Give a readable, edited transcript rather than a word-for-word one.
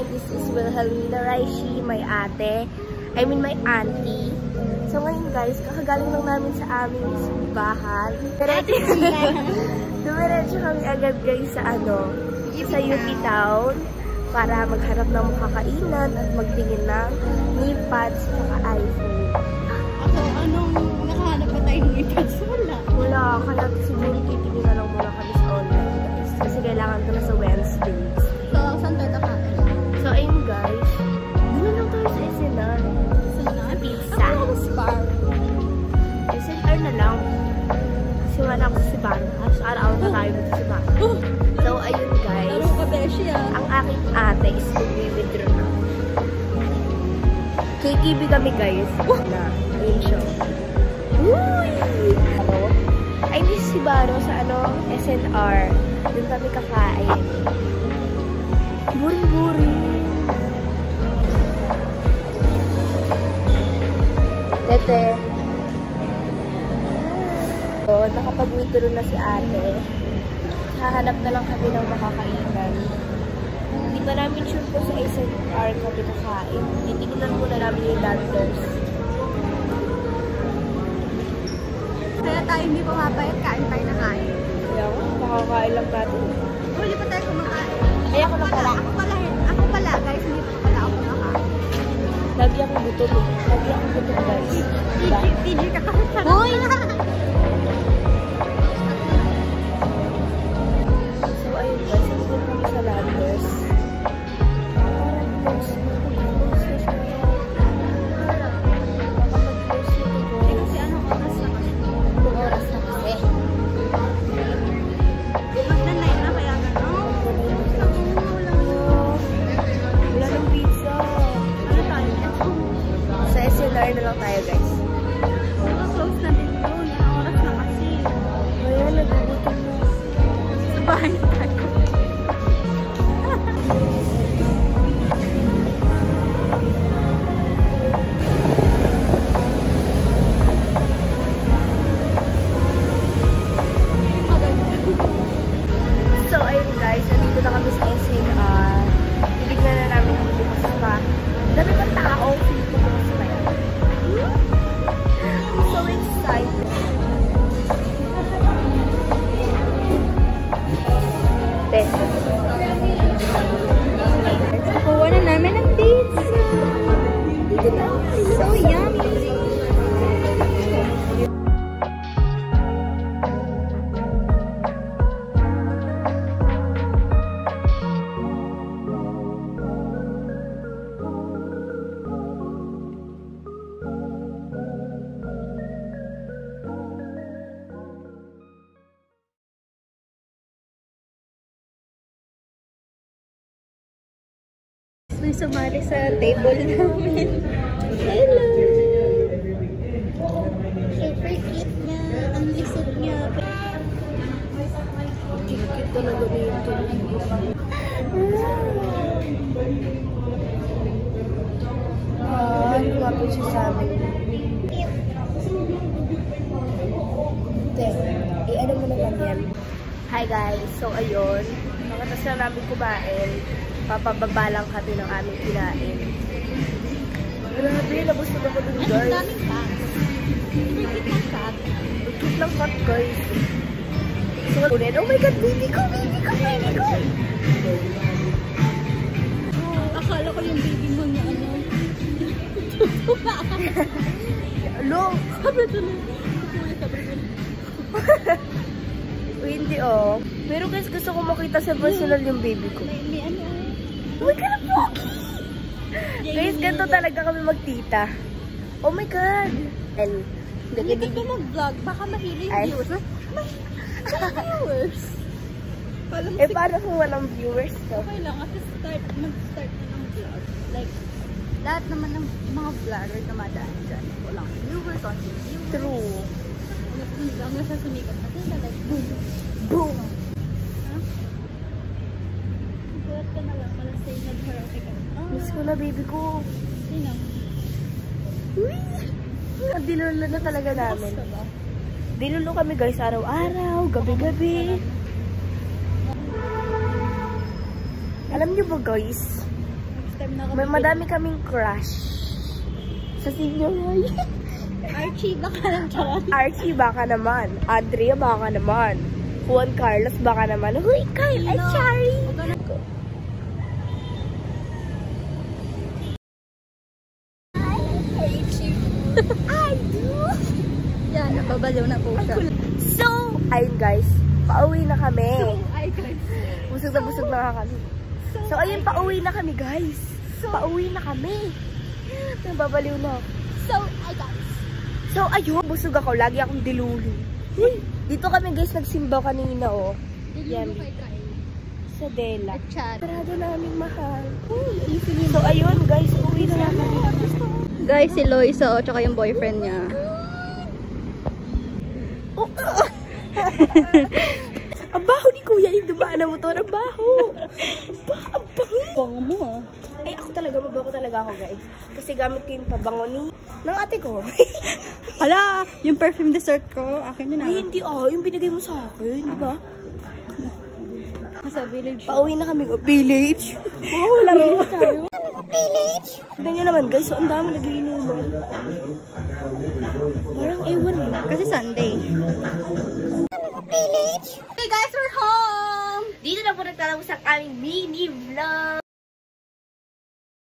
Hi, this is Wilhelmina Raishi, my ate. I mean, my auntie. So ngayon guys, kakagaling lang namin sa aming simbahan. Dumiretso kami agad guys sa sa UP Town para maghanap ng makakainan at magtingin ng knee pads at iPhone. Ako, anong nakahanap pa tayo ng knee pads? Wala, kaya siguro titingin na lang muna kami sa online guys. Kasi kailangan ko na sa Wednesday. So, saan tayo nakain? So ayun guys, dito lang tayo sa SNR. Pizza. Ako Spar. SNR na lang. Kasi wala ako sa Sibano. Araw-araw na tayo sa Sibano. So, ayun guys. Ang aking ate is nag-withdraw na. KTV kami guys. Na, ayun siya. Uy! I miss Sibano sa SNR. Doon kami kakain. Buri-buri. Tete. So, nakapag-withdraw na si ate. Hahanap na lang kami ng makakainan. Hindi pa namin sure po sa SNR kami kakain. Titignan muna namin yung landers. Kaya tayo hindi pumapayat, kain tayo na kain. Kaya nga, makakain lang natin. Huli pa tayo kumakain. Ay, ako na pala. Ako pala guys, hindi pa pala ako kumakain. Lagi akong gutom. Lagi akong gutom guys. TG ka kahit sarap. Hoy! So, ayun guys. Nandun kami sa landers. Parang close na. Close na siya. Kapag-close na ito. Kasi anong oras na kasi? Anong oras na kasi? Magna-night na kaya gano'n? Wala ng pizza. Ano tayo? Sa SNR na lang tayo guys. Close na din doon. Anong oras na kasi? Ayan, nagugutom na. Sa bahay na tayo. So, ayun guys, nandito na kami sa SNR. Titignan na namin ang bukas pa. Dami pa tao, feel ko bukas pa yan. I'm so excited. Peso. Kuha na namin ang pizza. So yummy. May sumali sa table namin. Hello! Super cute niya. Ang lisod niya. Cute talaga nito. Lumapit siya sa amin. Ano mo naman yan? Hi guys! So ayun, makatas na namin kumain. Papababa lang kami ng aming kinain. Grabe, nabusog ako dun guys. Ang daming cat. Super cute ng cat. Cute ng cat guys. So, oh my god, baby ko, baby ko, baby ko! Akala ko yung baby mo na Hello! Sabi ito na. Uy, hindi oh. Pero guys, gusto ko makita sa personal yung baby ko. May ano. Oh my god, pogi! Guys, ganito talaga kami magtita. Oh my god! Hindi ka mag-vlog. Baka mahili yung viewers. Viewers. Paano kung walang viewers to? Okay lang. Kasi mag-start na ng vlog. Like, lahat naman ng mga vlogger na madaan dyan. Walang viewers, on viewers. True. Ang nasa sumikat na sila. Like, boom. Boom! Gulat ka na lang. Malasay nag-harate ka. Miss ko na baby ko. Sino? Uy! Dinulo na talaga namin. Dinulo kami guys araw-araw, gabi-gabi. Alam niyo ba guys, time na ako. Madami kaming crush. Sa senior high. Archie, baka lang charot. Archie, baka naman. Andrea, baka naman. Juan Carlos, baka naman. Huy, Kyle, ay, Chari. I do. Yan, napabaliw na po siya. So, ayun guys, pauwi na kami. Ay, guys. Busog na nga kami. So, ayun, pauwi na kami guys. Pauwi na kami. Nababaliw na ako. So, ayun, busog ako. Lagi akong dilulu. Dito kami guys, nagsimba kanina, oh. Yan. Sa Dela. Parado namin mahal. So, ayun guys, uwi na kami. Guys, si Loisa, tsaka yung boyfriend niya. Oh. Ang baho ni Kuya yung dumaan na motor. Ang baho. Ang Bango mo ah. Ay, mabaho talaga ako guys. Kasi gamit ko yung pabango ng ate ko. Hala, yung perfume dessert ko, akin yun ah. Ay, hindi yung binigay mo sa akin, di ba? Sa village. Pauwi na kami. Village? Wow, lagi na tayo. Village? Tignan nyo naman guys, so ang dami nagiinuman. Parang ewan mo. Kasi Sunday. Village? Hey guys, we're home! Dito na po nagtatapos ang aming mini vlog.